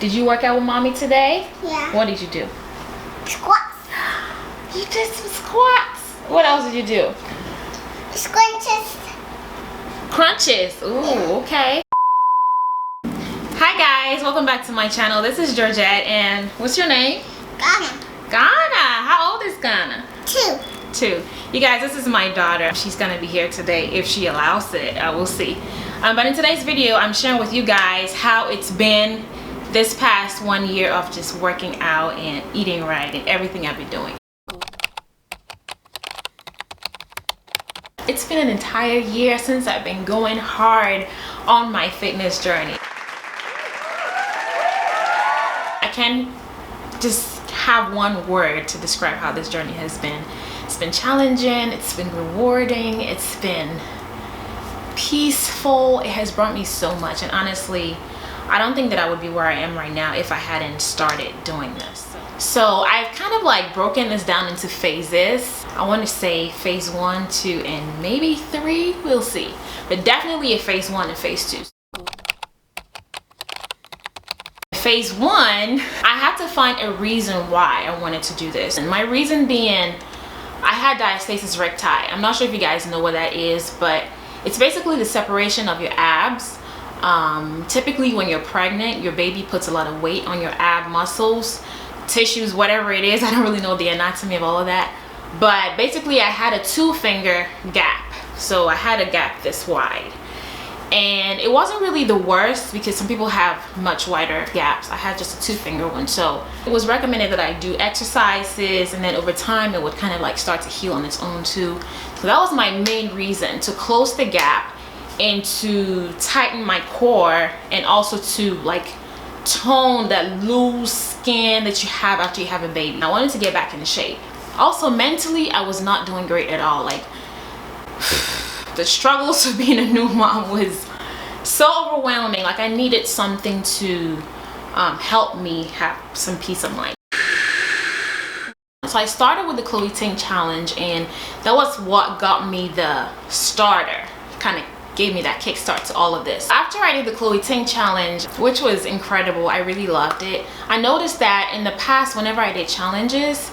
Did you work out with mommy today? Yeah. What did you do? Squats. You did some squats. What else did you do? Scrunches. Crunches. Ooh, okay. Hi guys, welcome back to my channel. This is Georgette, and what's your name? Ghana. Ghana. How old is Ghana? 2. 2. You guys, this is my daughter. She's gonna be here today if she allows it. We'll see. But in today's video, I'm sharing with you guys how it's been this past 1 year of just working out and eating right and everything I've been doing. It's been an entire year since I've been going hard on my fitness journey. I can just have one word to describe how this journey has been. It's been challenging, it's been rewarding, it's been peaceful. It has brought me so much, and honestly, I don't think that I would be where I am right now if I hadn't started doing this. So I've kind of like broken this down into phases. I want to say phase 1, 2, and maybe 3, we'll see, but definitely a phase 1 and phase 2. Phase 1, I had to find a reason why I wanted to do this, and my reason being I had diastasis recti. I'm not sure if you guys know what that is, but it's basically the separation of your abs. Typically when you're pregnant, your baby puts a lot of weight on your ab muscles, tissues, whatever it is. I don't really know the anatomy of all of that, but basically I had a 2-finger gap. So I had a gap this wide, and it wasn't really the worst because some people have much wider gaps. I had just a 2-finger one, so it was recommended that I do exercises, and then over time it would kind of like start to heal on its own too. So that was my main reason, to close the gap and to tighten my core, and also to like tone that loose skin that you have after you have a baby. I wanted to get back into shape. Also mentally, I was not doing great at all. Like the struggles of being a new mom was so overwhelming. Like I needed something to help me have some peace of mind. So I started with the Chloe Ting challenge, and that was what got me the starter, kind of gave me that kickstart to all of this. After I did the Chloe Ting challenge, which was incredible, I really loved it. I noticed that in the past, whenever I did challenges,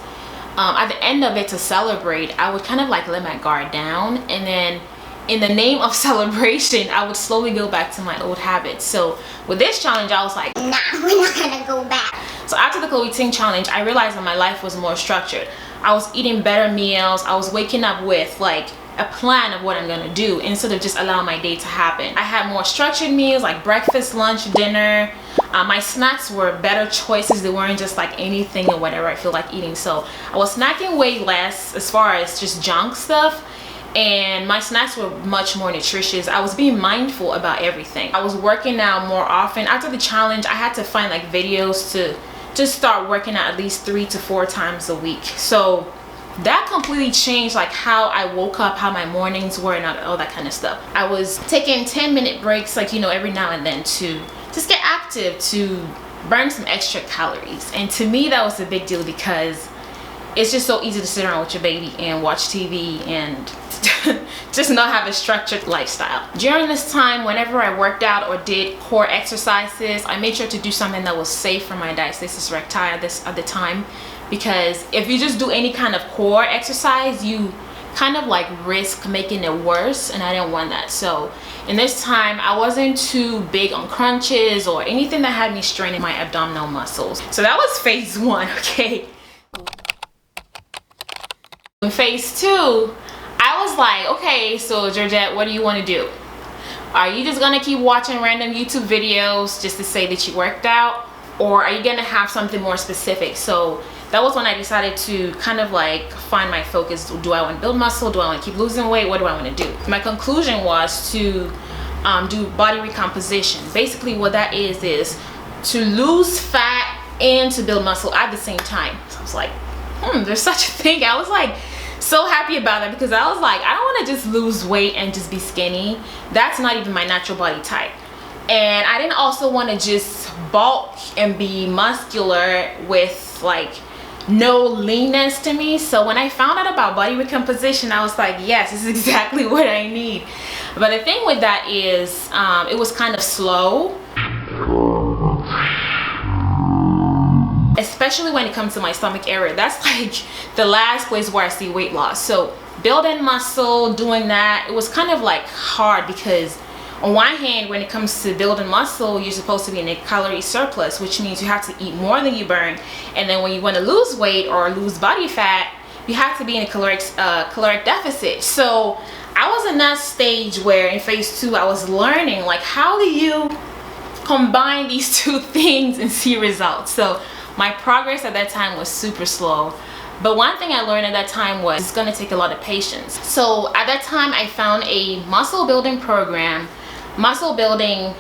at the end of it, to celebrate, I would kind of like let my guard down, and then in the name of celebration, I would slowly go back to my old habits. So with this challenge, I was like, nah, we're not gonna go back. So after the Chloe Ting challenge, I realized that my life was more structured. I was eating better meals. I was waking up with like a plan of what I'm gonna do instead of just allowing my day to happen. I had more structured meals like breakfast, lunch, dinner. My snacks were better choices. They weren't just like anything or whatever I feel like eating. So I was snacking way less as far as just junk stuff, and my snacks were much more nutritious. I was being mindful about everything. I was working out more often. After the challenge, I had to find like videos to just start working out at least 3 to 4 times a week. So that completely changed like how I woke up, how my mornings were, and all that kind of stuff. I was taking 10-minute breaks, like, you know, every now and then to just get active, to burn some extra calories. And to me, that was a big deal because it's just so easy to sit around with your baby and watch TV and just not have a structured lifestyle. During this time, whenever I worked out or did core exercises, I made sure to do something that was safe for my diastasis recti at the time, because if you just do any kind of core exercise, you kind of like risk making it worse, and I didn't want that. So in this time, I wasn't too big on crunches or anything that had me straining my abdominal muscles. So that was phase 1, okay? In phase 2, I was like, okay, so Georgette, what do you want to do? Are you just gonna keep watching random YouTube videos just to say that you worked out, or are you gonna have something more specific? So that was when I decided to kind of like find my focus. Do I want to build muscle? Do I want to keep losing weight? What do I want to do? My conclusion was to do body recomposition. Basically what that is to lose fat and to build muscle at the same time. So I was like, there's such a thing. I was like so happy about that, because I was like, I don't want to just lose weight and just be skinny. That's not even my natural body type. And I didn't also want to just bulk and be muscular with like no leanness to me. So when I found out about body recomposition, I was like, yes, this is exactly what I need. But the thing with that is it was kind of slow. especially when it comes to my stomach area. That's like the last place where I see weight loss. So building muscle, doing that, it was kind of like hard, because on one hand, when it comes to building muscle, you're supposed to be in a calorie surplus, which means you have to eat more than you burn. And then when you want to lose weight or lose body fat, you have to be in a caloric deficit. So I was in that stage where in phase 2, I was learning, like, how do you combine these two things and see results? So my progress at that time was super slow. But one thing I learned at that time was it's gonna take a lot of patience. So at that time, I found a muscle building program. Muscle building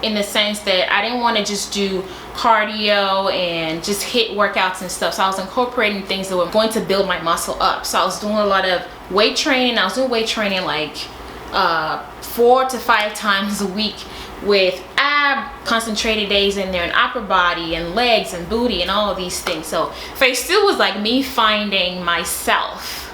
in the sense that I didn't want to just do cardio and just HIIT workouts and stuff. So I was incorporating things that were going to build my muscle up. So I was doing a lot of weight training. I was doing weight training like 4 to 5 times a week, with ab concentrated days in there, and upper body and legs and booty and all of these things. So phase 2 was like me finding myself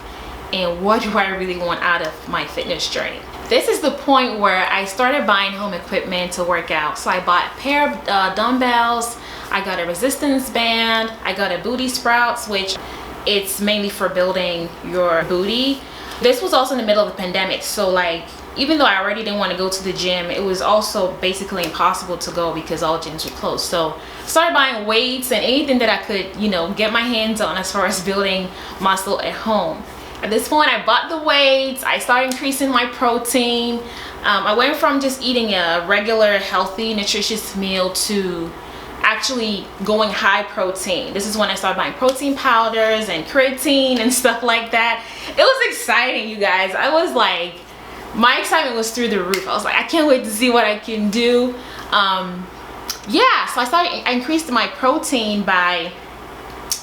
and what do I really want out of my fitness journey. This is the point where I started buying home equipment to work out. So I bought a pair of dumbbells, I got a resistance band, I got a booty sprouts, which it's mainly for building your booty. This was also in the middle of the pandemic, so like, even though I already didn't want to go to the gym, it was also basically impossible to go because all gyms were closed. So I started buying weights and anything that I could, you know, get my hands on as far as building muscle at home. At this point, I bought the weights, I started increasing my protein. I went from just eating a regular, healthy, nutritious meal to actually going high protein. This is when I started buying protein powders and creatine and stuff like that. It was exciting, you guys. I was like, my excitement was through the roof. I was like, I can't wait to see what I can do. Yeah, so I increased my protein by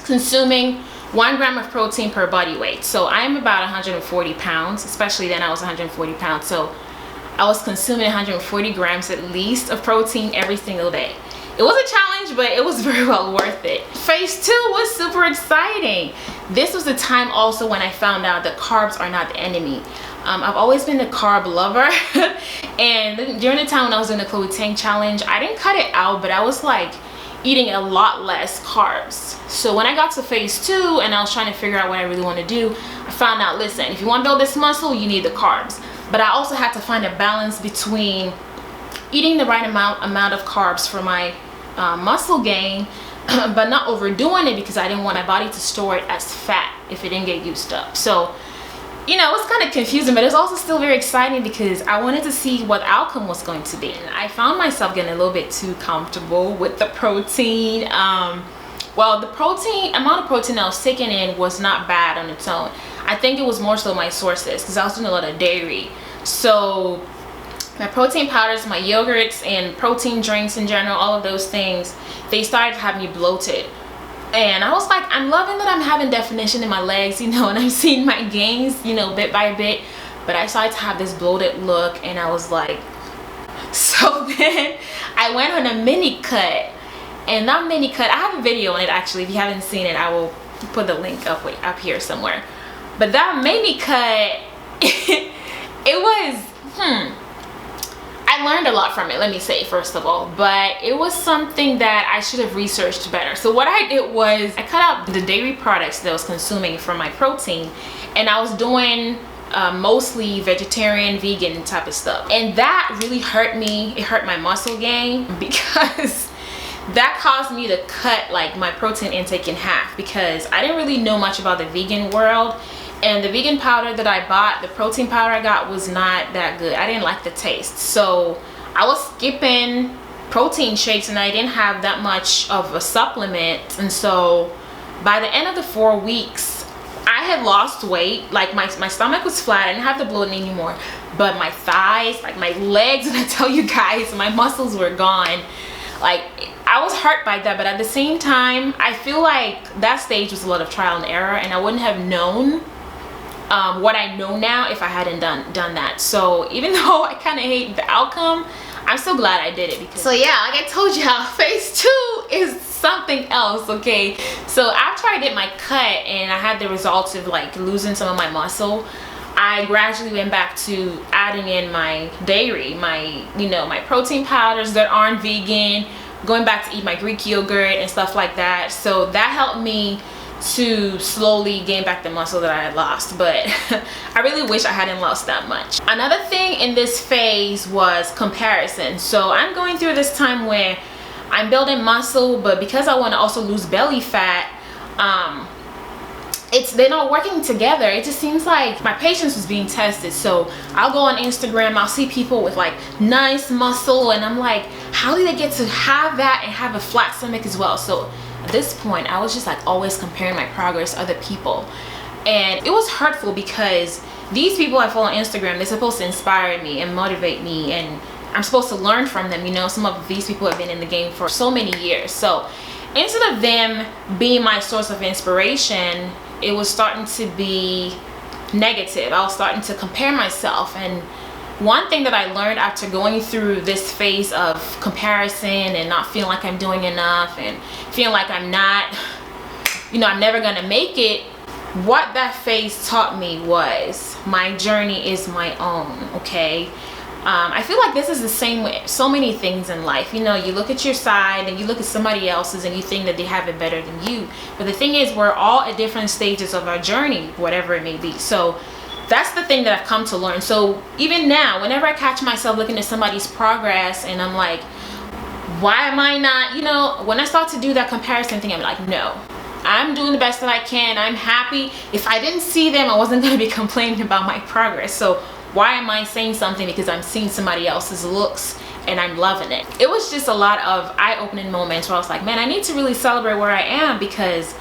consuming 1 gram of protein per body weight. So I am about 140 pounds, especially then I was 140 pounds. So I was consuming 140 grams at least of protein every single day. It was a challenge, but it was very well worth it. Phase 2 was super exciting. This was the time also when I found out that carbs are not the enemy. I've always been a carb lover, and during the time when I was doing the Chloe Tang challenge, I didn't cut it out, but I was like eating a lot less carbs. So when I got to phase 2 and I was trying to figure out what I really want to do, I found out, listen, if you want to build this muscle, you need the carbs. But I also had to find a balance between eating the right amount of carbs for my muscle gain, but not overdoing it, because I didn't want my body to store it as fat if it didn't get used up. So, you know, it's kind of confusing, but it's also still very exciting because I wanted to see what the outcome was going to be. And I found myself getting a little bit too comfortable with the protein. Well, the amount of protein I was taking in was not bad on its own. I think it was more so my sources, because I was doing a lot of dairy. So my protein powders, my yogurts, and protein drinks in general, all of those things, they started to have me bloated. And I was like, I'm loving that I'm having definition in my legs, you know, and I'm seeing my gains, you know, bit by bit. But I started to have this bloated look, and I was like, so then I went on a mini cut. And that mini cut, I have a video on it actually. If you haven't seen it, I will put the link up here somewhere. But that mini cut, it was, I learned a lot from it, let me say, first of all, but it was something that I should have researched better. So what I did was I cut out the dairy products that I was consuming for my protein, and I was doing mostly vegetarian, vegan type of stuff. And that really hurt me. It hurt my muscle gain, because that caused me to cut like my protein intake in half, because I didn't really know much about the vegan world. And the vegan powder that I bought, the protein powder I got, was not that good. I didn't like the taste. So I was skipping protein shakes, and I didn't have that much of a supplement. And so by the end of the 4 weeks, I had lost weight. Like my stomach was flat. I didn't have the bloating anymore. But my thighs, like my legs, and I tell you guys, my muscles were gone. Like, I was hurt by that, but at the same time, I feel like that stage was a lot of trial and error, and I wouldn't have known what I know now if I hadn't done that. So even though I kind of hate the outcome, I'm so glad I did it. Because, so yeah, like I told you, phase 2 is something else. Okay, so after I did my cut and I had the results of like losing some of my muscle, I gradually went back to adding in my dairy, my protein powders that aren't vegan, going back to eat my Greek yogurt and stuff like that. So that helped me to slowly gain back the muscle that I had lost, but I really wish I hadn't lost that much. Another thing in this phase was comparison. So I'm going through this time where I'm building muscle, but because I want to also lose belly fat, they're not working together. It just seems like my patience was being tested. So I'll go on Instagram, I'll see people with like nice muscle, and I'm like, how do they get to have that and have a flat stomach as well? So at this point, I was just like always comparing my progress to other people, and it was hurtful because these people I follow on Instagram, they're supposed to inspire me and motivate me, and I'm supposed to learn from them. You know, some of these people have been in the game for so many years. So instead of them being my source of inspiration, it was starting to be negative. I was starting to compare myself. And one thing that I learned after going through this phase of comparison and not feeling like I'm doing enough and feeling like I'm not, you know, I'm never gonna make it, what that phase taught me was my journey is my own, okay? I feel like this is the same with so many things in life. You know, you look at your side and you look at somebody else's and you think that they have it better than you. But the thing is, we're all at different stages of our journey, whatever it may be. So that's the thing that I've come to learn. So even now, whenever I catch myself looking at somebody's progress and I'm like, why am I not, you know, when I start to do that comparison thing, I'm like, no, I'm doing the best that I can. I'm happy. If I didn't see them, I wasn't going to be complaining about my progress. So why am I saying something because I'm seeing somebody else's looks and I'm loving it? It was just a lot of eye-opening moments where I was like, man, I need to really celebrate where I am, because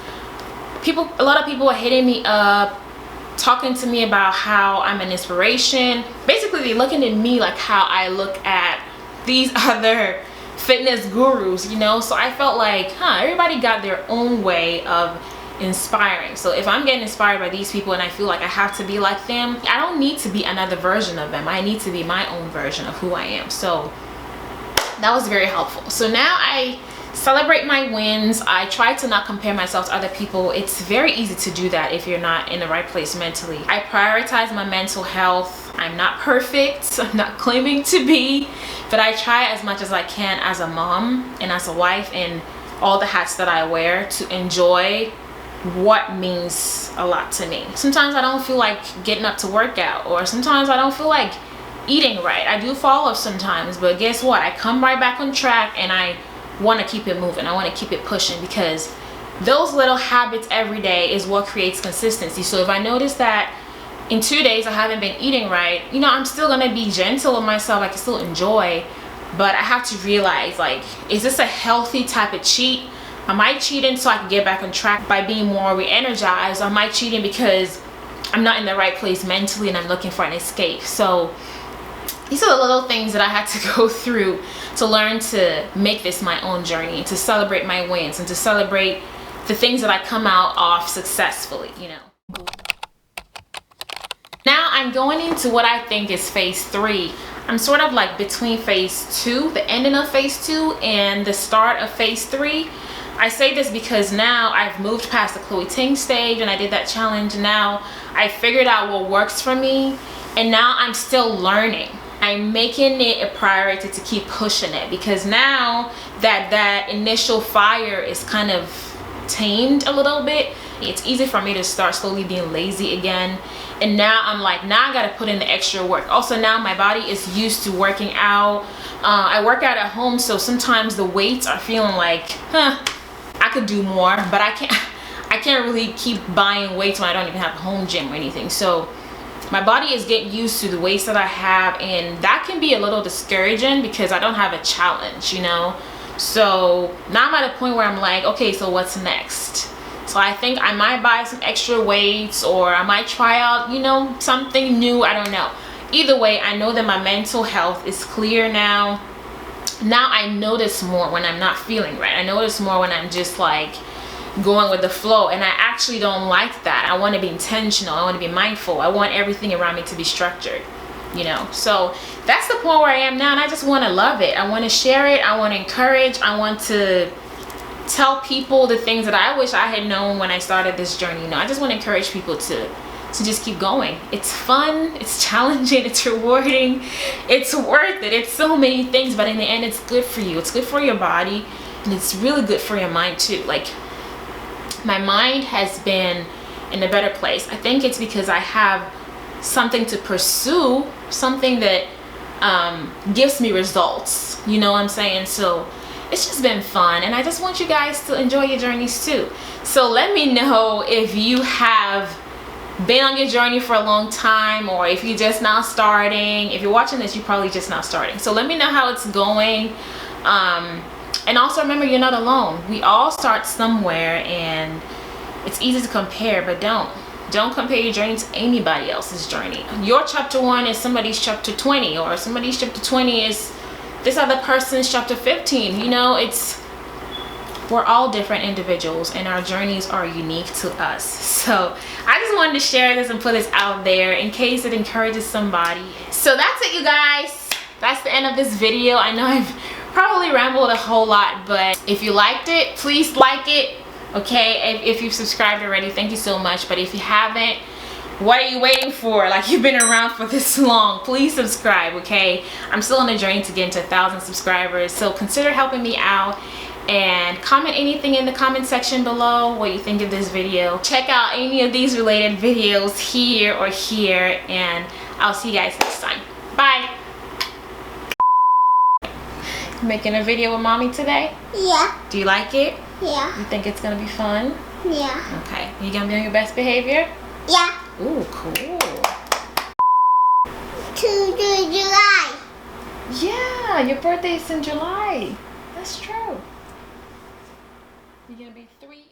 a lot of people are hitting me up, talking to me about how I'm an inspiration. Basically, they're looking at me like how I look at these other fitness gurus, you know? So I felt like, everybody got their own way of inspiring. So if I'm getting inspired by these people and I feel like I have to be like them, I don't need to be another version of them. I need to be my own version of who I am. So that was very helpful. So now I celebrate my wins. I try to not compare myself to other people. It's very easy to do that if you're not in the right place mentally. I prioritize my mental health. I'm not perfect. I'm not claiming to be, but I try as much as I can as a mom and as a wife and all the hats that I wear to enjoy what means a lot to me. Sometimes I don't feel like getting up to work out, or sometimes I don't feel like eating right. I do fall off sometimes, but guess what? I come right back on track and I want to keep it moving. I want to keep it pushing, because those little habits every day is what creates consistency. So if I notice that in 2 days I haven't been eating right, you know, I'm still going to be gentle with myself. I can still enjoy, but I have to realize, like, is this a healthy type of cheat? Am I cheating so I can get back on track by being more re-energized? Or am I cheating because I'm not in the right place mentally and I'm looking for an escape? So these are the little things that I had to go through to learn to make this my own journey, to celebrate my wins and to celebrate the things that I come out off successfully, you know. Now I'm going into what I think is phase 3. I'm sort of like between phase 2, the ending of phase 2, and the start of phase 3. I say this because now I've moved past the Chloe Ting stage and I did that challenge. Now I figured out what works for me, and now I'm still learning. I'm making it a priority to keep pushing it, because now that initial fire is kind of tamed a little bit, it's easy for me to start slowly being lazy again. And now I'm like, now I gotta put in the extra work. Also, now my body is used to working out. I work out at home, so sometimes the weights are feeling like, I could do more, but I can't really keep buying weights when I don't even have a home gym or anything. So my body is getting used to the weights that I have, and that can be a little discouraging because I don't have a challenge, you know. So now I'm at a point where I'm like, okay, so what's next? So I think I might buy some extra weights, or I might try out, you know, something new. I don't know. Either way, I know that my mental health is clear now. Now I notice more when I'm not feeling right. I notice more when I'm just like going with the flow, and I actually don't like that. I want to be intentional. I want to be mindful. I want everything around me to be structured, you know. So that's the point where I am now, and I just want to love it. I want to share it. I want to encourage. I want to tell people the things that I wish I had known when I started this journey. You know, I just want to encourage people to to just keep going. It's fun, it's challenging, it's rewarding, it's worth it. It's so many things, but in the end, it's good for you. It's good for your body, and it's really good for your mind too. Like, my mind has been in a better place. I think it's because I have something to pursue, something that gives me results. You know what I'm saying? So it's just been fun, and I just want you guys to enjoy your journeys too. So let me know if you have been on your journey for a long time, or if you're just now starting. If you're watching this, you're probably just now starting. So let me know how it's going. And also remember, you're not alone. We all start somewhere, and it's easy to compare, but don't compare your journey to anybody else's journey. Your chapter 1 is somebody's chapter 20, or somebody's chapter 20 is this other person's chapter 15. You know, we're all different individuals, and our journeys are unique to us. So I just wanted to share this and put this out there in case it encourages somebody. So that's it, you guys. That's the end of this video. I know I've probably rambled a whole lot, but if you liked it, please like it. Okay, if you've subscribed already, thank you so much. But if you haven't, what are you waiting for? Like, you've been around for this long, please subscribe. Okay, I'm still on a journey to get into 1,000 subscribers, so consider helping me out. And comment anything in the comment section below, what you think of this video. Check out any of these related videos here or here, and I'll see you guys next time. Bye. Making a video with mommy today? Yeah. Do you like it? Yeah. You think it's gonna be fun? Yeah. Okay. You gonna be on your best behavior? Yeah. Ooh, cool. 2 July. Yeah, your birthday is in July. That's true. You're gonna be 3